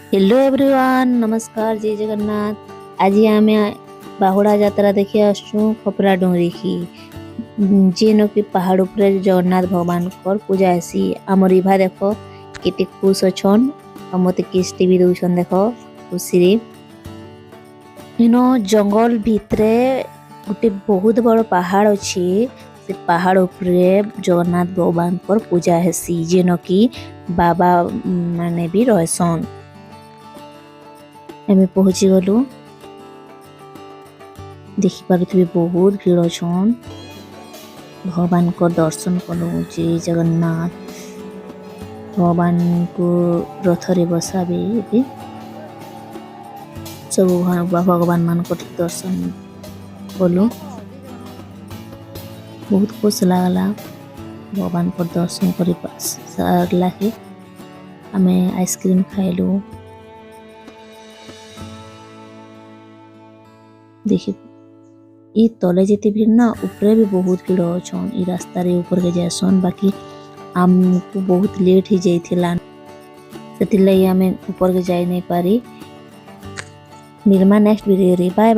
Hello everyone, नमस्कार, जय जगन्नाथ। आज आम बाहुड़ा यात्रा देखी आसु खपरा डोंगरी की जेन कि पहाड़ उपरे जगन्नाथ भगवान कर पूजा हेसी। आमर इभा देख केते खुश अछन और मते किस्ती भी दउछन। देख खुशी रे इनो जंगल भितरे गोटे बहुत बड़ पहाड़ अछि। से पहाड़ उपरे जगन्नाथ भगवान कर पूजा हेसी जेन कि बाबा माने भी रहसन। एमे पहुंची गलु, देखि पारुथिबे बहुत भीड़ अछन। भगवान को दर्शन कलु। जय जगन्नाथ। भगवान को रथ रे बसाबे एबे सब भगवान मान को दर्शन कलु। बहुत खुश लागला भगवान को दर्शन करि सारला के आमे आइसक्रीम खाइलु। देखि ई तले जेते भीड़ ना ऊपरे भी बहुत भीड़ अछन। ई रास्ता रे ऊपर के जासन, बाकी हमको बहुत लेट ही जाइथिला सेति लई आमे ऊपर के जाई नहीं पारी। मिलमा नेक्स्ट वीडियो रे। Bye bye.